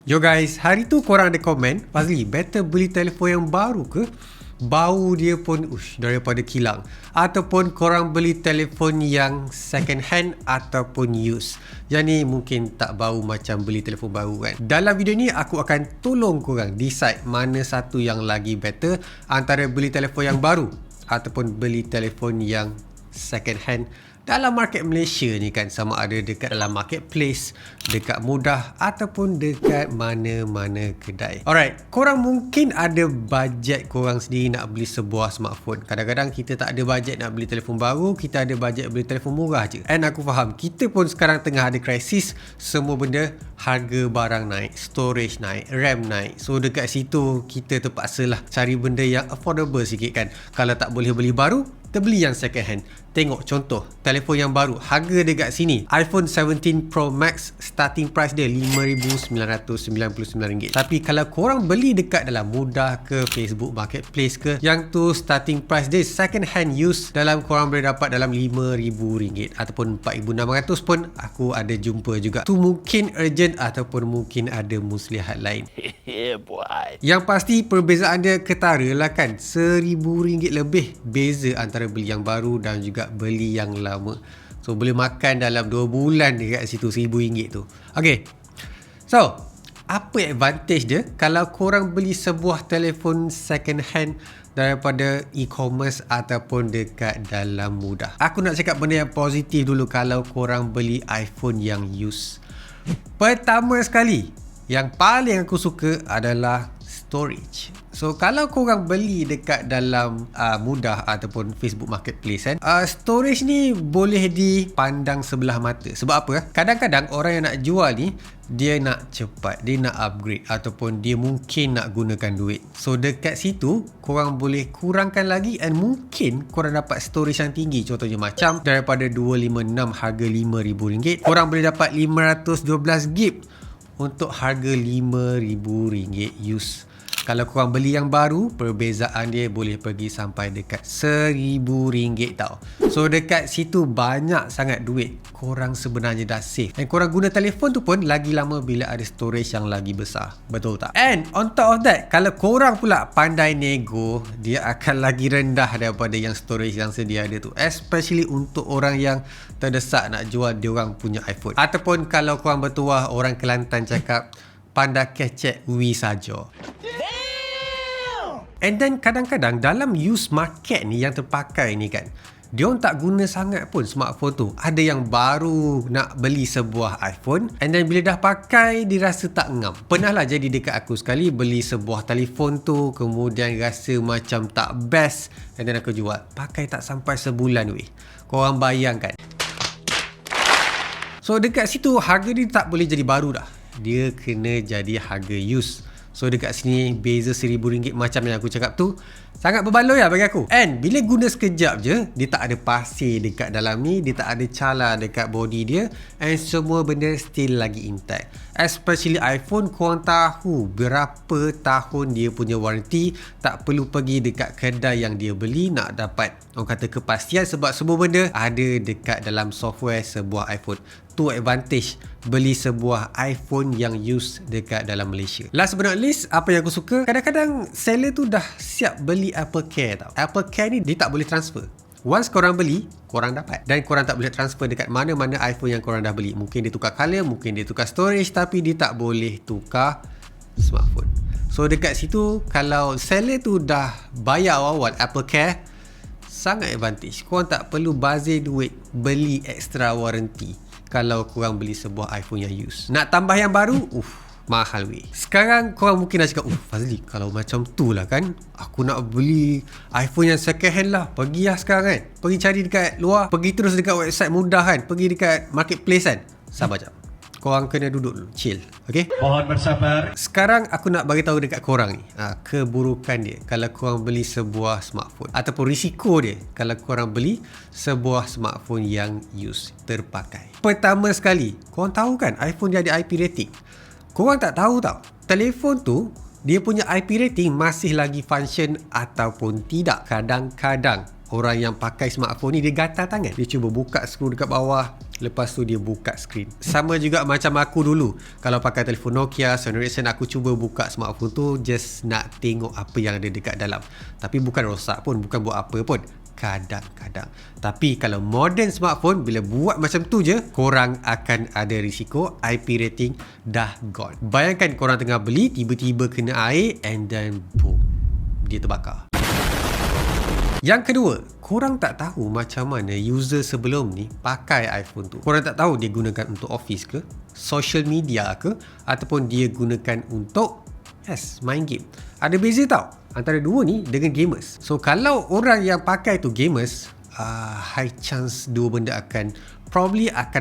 Yo guys, hari tu korang ada komen, Fazli, better beli telefon yang baru ke? Bau dia pun daripada kilang. Ataupun korang beli telefon yang second hand ataupun used. Yang ni mungkin tak bau macam beli telefon baru kan. Dalam video ni aku akan tolong korang decide mana satu yang lagi better antara beli telefon yang baru ataupun beli telefon yang second hand dalam market Malaysia ni kan, sama ada dekat dalam marketplace, dekat Mudah ataupun dekat mana-mana kedai. Alright, korang mungkin ada bajet korang sendiri nak beli sebuah smartphone. Kadang-kadang kita tak ada bajet nak beli telefon baru, kita ada bajet beli telefon murah je. And aku faham, kita pun sekarang tengah ada krisis, semua benda harga barang naik, storage naik, RAM naik. So dekat situ kita terpaksalah cari benda yang affordable sikit kan. Kalau tak boleh beli baru, kita beli yang second hand. Tengok contoh telefon yang baru, harga dekat sini iPhone 17 Pro Max, starting price dia RM5,999. Tapi kalau korang beli dekat dalam Mudah ke Facebook Marketplace ke, yang tu starting price dia second hand use dalam korang boleh dapat dalam RM5,000 ataupun RM4,600 pun aku ada jumpa juga. Tu mungkin urgent ataupun mungkin ada muslihat lain. Yang pasti perbezaan dia ketara lah kan, RM1,000 lebih beza antara beli yang baru dan juga beli yang lama. So boleh makan dalam 2 bulan dekat situ RM1,000 tu. Okay, so apa advantage dia kalau korang beli sebuah telefon second hand daripada e-commerce ataupun dekat dalam Mudah? Aku nak cakap benda yang positif dulu kalau korang beli iPhone yang used. Pertama sekali, yang paling aku suka adalah storage. So kalau korang beli dekat dalam Mudah ataupun Facebook Marketplace kan, storage ni boleh dipandang sebelah mata. Sebab apa? Kadang-kadang orang yang nak jual ni, dia nak cepat, dia nak upgrade ataupun dia mungkin nak gunakan duit. So dekat situ korang boleh kurangkan lagi and mungkin korang dapat storage yang tinggi. Contohnya macam daripada 256 harga RM5,000, korang boleh dapat 512GB untuk harga RM5,000 use. Kalau korang beli yang baru, perbezaan dia boleh pergi sampai dekat RM1,000 tau. So dekat situ banyak sangat duit korang sebenarnya dah save. Dan korang guna telefon tu pun lagi lama bila ada storage yang lagi besar. Betul tak? And on top of that, kalau korang pula pandai nego, dia akan lagi rendah daripada yang storage yang sedia ada tu. Especially untuk orang yang terdesak nak jual diorang punya iPhone. Ataupun kalau korang bertuah, orang Kelantan cakap pandai kecek wi saja. And then kadang-kadang dalam used market ni yang terpakai ni kan, diorang tak guna sangat pun smartphone tu. Ada yang baru nak beli sebuah iPhone and then bila dah pakai dia rasa tak ngam. Pernah lah jadi dekat aku sekali, beli sebuah telefon tu kemudian rasa macam tak best and then aku jual. Pakai tak sampai sebulan weh. Korang bayangkan. So dekat situ harga dia tak boleh jadi baru dah. Dia kena jadi harga used. So dekat sini beza RM1,000 macam yang aku cakap tu sangat berbaloi lah bagi aku. And bila guna sekejap je, dia tak ada pasir dekat dalam ni, dia tak ada cala dekat body dia, and semua benda still lagi intact. Especially iPhone, korang tahu berapa tahun dia punya warranty. Tak perlu pergi dekat kedai yang dia beli nak dapat orang kata kepastian, sebab semua benda ada dekat dalam software sebuah iPhone. Tu advantage beli sebuah iPhone yang used dekat dalam Malaysia. Last but not least, apa yang aku suka, kadang-kadang seller tu dah siap beli Apple Care tau. Apple Care ni dia tak boleh transfer. Once korang beli, korang dapat. Dan korang tak boleh transfer dekat mana-mana iPhone yang korang dah beli. Mungkin dia tukar color, mungkin dia tukar storage, tapi dia tak boleh tukar smartphone. So dekat situ, kalau seller tu dah bayar awal Apple Care, sangat advantage. Korang tak perlu bazir duit beli extra warranty kalau korang beli sebuah iPhone yang used. Nak tambah yang baru, mahal weh. Sekarang korang mungkin dah cakap, Fazli, kalau macam tu lah kan, aku nak beli iPhone yang second hand lah. Pergi lah sekarang kan, pergi cari dekat luar, pergi terus dekat website Mudah kan, pergi dekat marketplace kan. Sabar jap, korang kena duduk dulu, chill, okay? Mohon bersabar. Sekarang aku nak bagi tahu dekat korang ni keburukan dia kalau korang beli sebuah smartphone, ataupun risiko dia kalau korang beli sebuah smartphone yang used, terpakai. Pertama sekali, korang tahu kan iPhone dia ada IP rating. Korang tak tahu tau, telefon tu dia punya IP rating masih lagi function ataupun tidak. Kadang-kadang orang yang pakai smartphone ni dia gatal tangan, dia cuba buka skru dekat bawah, lepas tu dia buka skrin. Sama juga macam aku dulu, kalau pakai telefon Nokia, Sony Ericsson, aku cuba buka smartphone tu just nak tengok apa yang ada dekat dalam. Tapi bukan rosak pun, bukan buat apa pun, kadang-kadang. Tapi kalau modern smartphone, bila buat macam tu je, korang akan ada risiko IP rating dah gone. Bayangkan korang tengah beli, tiba-tiba kena air and then boom, dia terbakar. Yang kedua, korang tak tahu macam mana user sebelum ni pakai iPhone tu. Korang tak tahu dia gunakan untuk office ke, social media ke, ataupun dia gunakan untuk main game. Ada beza tau antara dua ni dengan gamers. So kalau orang yang pakai tu gamers, high chance dua benda akan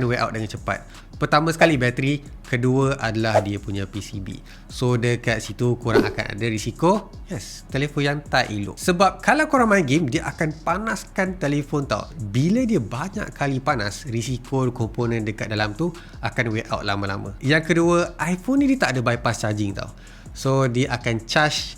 wear out dengan cepat. Pertama sekali bateri, kedua adalah dia punya PCB. So dekat situ korang akan ada risiko telefon yang tak elok. Sebab kalau korang main game, dia akan panaskan telefon tau. Bila dia banyak kali panas, risiko komponen dekat dalam tu akan wear out lama-lama. Yang kedua, iPhone ni dia tak ada bypass charging tau. So dia akan charge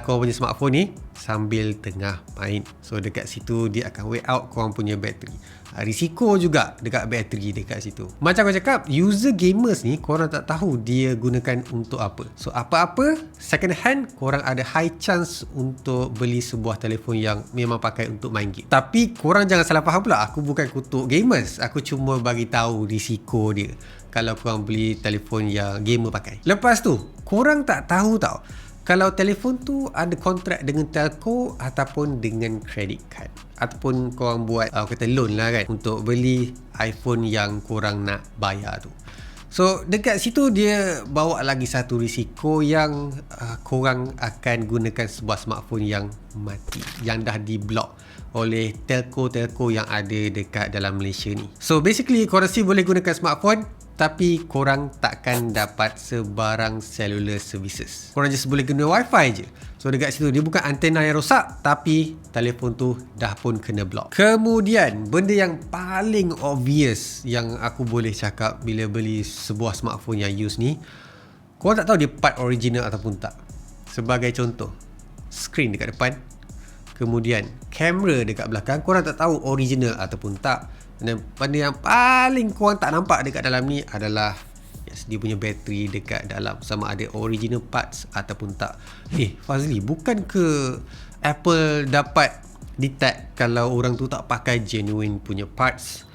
korang punya smartphone ni sambil tengah main. So dekat situ dia akan wear out korang punya bateri. Risiko juga dekat bateri dekat situ. Macam aku cakap, user gamers ni korang tak tahu dia gunakan untuk apa. So apa-apa second hand, korang ada high chance untuk beli sebuah telefon yang memang pakai untuk main game. Tapi korang jangan salah faham pula, aku bukan kutuk gamers. Aku cuma bagi tahu risiko dia kalau korang beli telefon yang gamer pakai. Lepas tu, korang tak tahu tau kalau telefon tu ada kontrak dengan telco ataupun dengan credit card, ataupun korang buat kata loan lah kan, untuk beli iPhone yang korang nak bayar tu. So dekat situ dia bawa lagi satu risiko yang korang akan gunakan sebuah smartphone yang mati, yang dah di-block oleh telco-telco yang ada dekat dalam Malaysia ni. So basically korang still boleh gunakan smartphone, tapi korang takkan dapat sebarang cellular services. Korang just boleh guna wifi je. So dekat situ dia bukan antena yang rosak, tapi telefon tu dah pun kena block. Kemudian benda yang paling obvious yang aku boleh cakap bila beli sebuah smartphone yang used ni, korang tak tahu dia part original ataupun tak. Sebagai contoh, skrin dekat depan, kemudian kamera dekat belakang, korang tak tahu original ataupun tak. Dan benda yang paling korang tak nampak dekat dalam ni adalah dia punya bateri dekat dalam, sama ada original parts ataupun tak. Fazli, bukan ke Apple dapat detect kalau orang tu tak pakai genuine punya parts?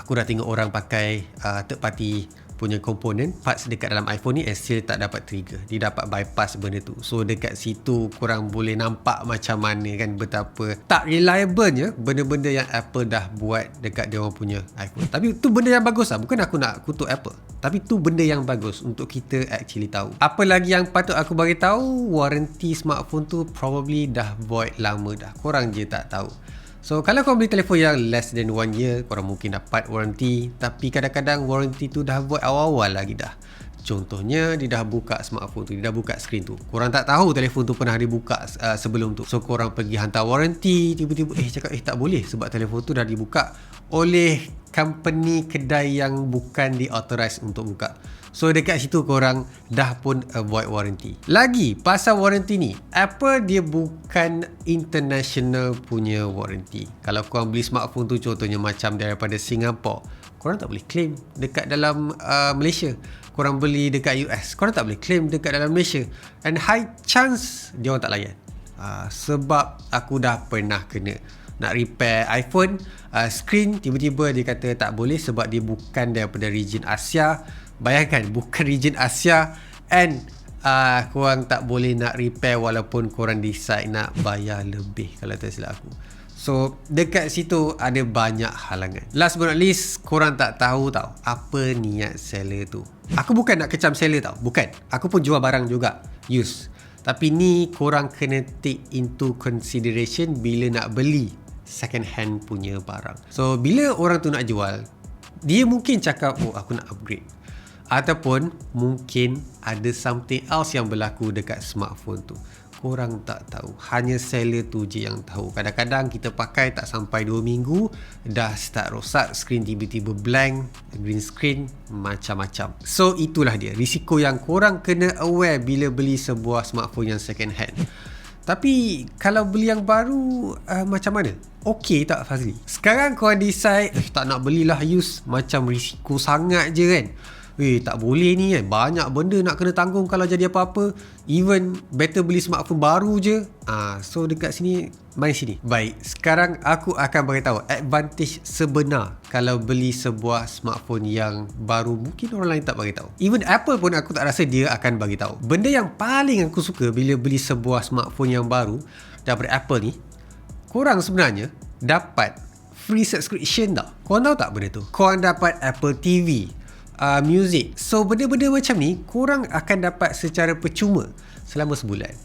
Aku dah tengok orang pakai third party punya komponen parts dekat dalam iPhone ni and still tak dapat trigger. Dia dapat bypass benda tu. So dekat situ korang boleh nampak macam mana kan betapa tak reliable-nya benda-benda yang Apple dah buat dekat dia orang punya iPhone. Tapi tu benda yang bagus lah. Bukan aku nak kutuk Apple, tapi tu benda yang bagus untuk kita actually tahu. Apa lagi yang patut aku bagi tahu, warranty smartphone tu probably dah void lama dah. Korang je tak tahu. So kalau korang beli telefon yang less than 1 year, korang mungkin dapat warranty, tapi kadang-kadang warranty tu dah buat awal-awal lagi dah. Contohnya dia dah buka smartphone tu, dia dah buka skrin tu, korang tak tahu telefon tu pernah dibuka sebelum tu. So korang pergi hantar warranty, tiba-tiba cakap tak boleh sebab telefon tu dah dibuka oleh company kedai yang bukan di-authorize untuk buka. So dekat situ korang dah pun avoid warranty. Lagi pasal warranty ni, Apple dia bukan international punya warranty. Kalau korang beli smartphone tu contohnya macam daripada Singapore, korang tak boleh claim dekat dalam Malaysia. Korang beli dekat US, korang tak boleh claim dekat dalam Malaysia. And high chance dia orang tak layan. Sebab aku dah pernah kena nak repair iPhone, screen tiba-tiba dia kata tak boleh sebab dia bukan daripada region Asia. Bayangkan, bukan region Asia and korang tak boleh nak repair walaupun korang decide nak bayar lebih kalau tak silap aku. So dekat situ ada banyak halangan. Last but not least, korang tak tahu tau apa niat seller tu. Aku bukan nak kecam seller tau, bukan. Aku pun jual barang juga use. Tapi ni korang kena take into consideration bila nak beli second hand punya barang. So bila orang tu nak jual, dia mungkin cakap aku nak upgrade, ataupun mungkin ada something else yang berlaku dekat smartphone tu. Korang tak tahu, hanya seller tu je yang tahu. Kadang-kadang kita pakai tak sampai 2 minggu dah start rosak, skrin tiba-tiba blank, green screen, macam-macam. So itulah dia risiko yang korang kena aware bila beli sebuah smartphone yang second hand. Tapi kalau beli yang baru macam mana? Okey tak Fazli? Sekarang korang decide tak nak belilah used, macam risiko sangat je kan. Tak boleh ni kan, banyak benda nak kena tanggung kalau jadi apa-apa. Even better beli smartphone baru je. So dekat sini, mari sini. Baik, sekarang aku akan beritahu advantage sebenar kalau beli sebuah smartphone yang baru. Mungkin orang lain tak beritahu. Even Apple pun aku tak rasa dia akan beritahu. Benda yang paling aku suka bila beli sebuah smartphone yang baru daripada Apple ni, korang sebenarnya dapat free subscription tau. Korang tahu tak benda tu? Korang dapat Apple TV, music. So benda-benda macam ni korang akan dapat secara percuma selama sebulan.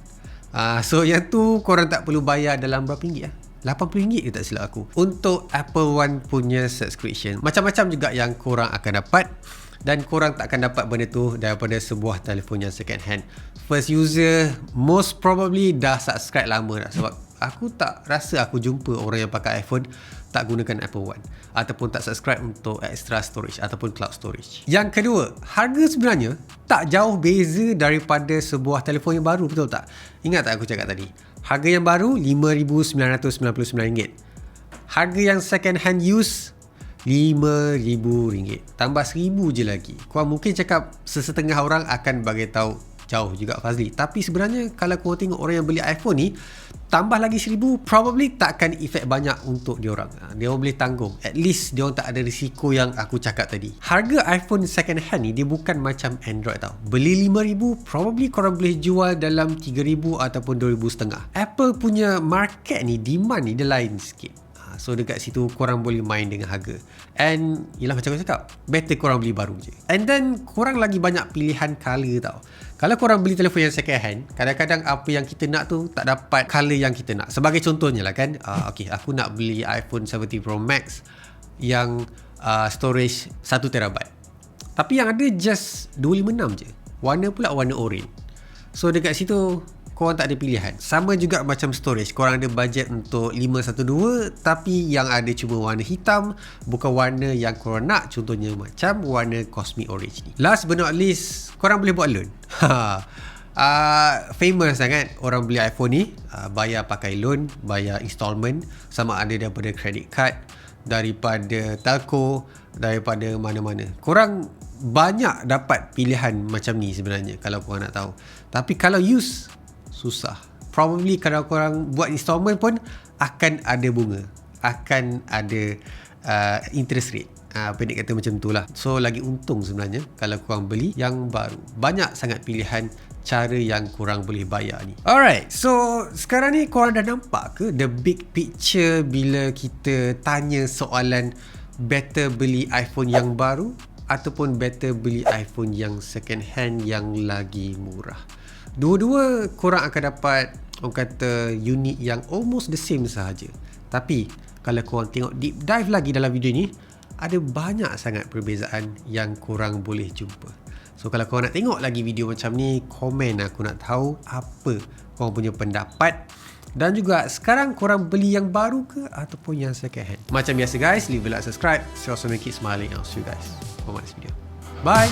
So yang tu korang tak perlu bayar dalam berapa ringgit RM80 ke tak silap aku untuk Apple One punya subscription. Macam-macam juga yang korang akan dapat, dan korang tak akan dapat benda tu daripada sebuah telefon yang second hand. First user most probably dah subscribe lama dah, sebab aku tak rasa aku jumpa orang yang pakai iPhone tak gunakan Apple One ataupun tak subscribe untuk extra storage ataupun cloud storage. Yang kedua, harga sebenarnya tak jauh beza daripada sebuah telefon yang baru, betul tak? Ingat tak aku cakap tadi? Harga yang baru RM5,999. Harga yang second hand use RM5,000. Tambah RM1,000 je lagi. Korang mungkin cakap sesetengah orang akan bagi tahu jauh juga Fazli. Tapi sebenarnya kalau korang tengok orang yang beli iPhone ni, tambah lagi RM1,000 probably takkan efek banyak untuk diorang. Diorang boleh tanggung. At least diorang tak ada risiko yang aku cakap tadi. Harga iPhone second hand ni dia bukan macam Android tau. Beli RM5,000 probably korang boleh jual dalam RM3,000 ataupun RM2,500. Apple punya market ni, demand ni dia lain sikit. So dekat situ korang boleh main dengan harga. And yelah macam aku cakap, better korang beli baru je. And then korang lagi banyak pilihan colour tau. Kalau korang beli telefon yang second hand, kadang-kadang apa yang kita nak tu tak dapat colour yang kita nak. Sebagai contohnya lah kan, okay, aku nak beli iPhone 17 Pro Max yang storage 1TB, tapi yang ada just 256 je. Warna pula warna orange. So dekat situ korang tak ada pilihan. Sama juga macam storage, korang ada budget untuk 512 tapi yang ada cuma warna hitam, bukan warna yang korang nak. Contohnya macam warna cosmic orange ni. Last but not least, korang boleh buat loan. Famous sangat orang beli iPhone ni, bayar pakai loan, bayar installment, sama ada daripada credit card, daripada telco, daripada mana-mana. Korang banyak dapat pilihan macam ni sebenarnya kalau korang nak tahu. Tapi kalau use, susah. Probably kalau korang buat installment pun akan ada bunga, akan ada interest rate. Pendek kata macam tu lah. So lagi untung sebenarnya kalau korang beli yang baru. Banyak sangat pilihan cara yang korang boleh bayar ni. Alright, so sekarang ni korang dah nampak ke the big picture bila kita tanya soalan better beli iPhone yang baru ataupun better beli iPhone yang second hand yang lagi murah? Dua-dua korang akan dapat, orang kata, unit yang almost the same sahaja. Tapi kalau korang tengok deep dive lagi dalam video ni, ada banyak sangat perbezaan yang korang boleh jumpa. So kalau korang nak tengok lagi video macam ni, komen, aku nak tahu apa korang punya pendapat. Dan juga sekarang korang beli yang baru ke ataupun yang second hand? Macam biasa guys, leave a like, subscribe. So also make it smiling. I'll see you guys for my next video. Bye.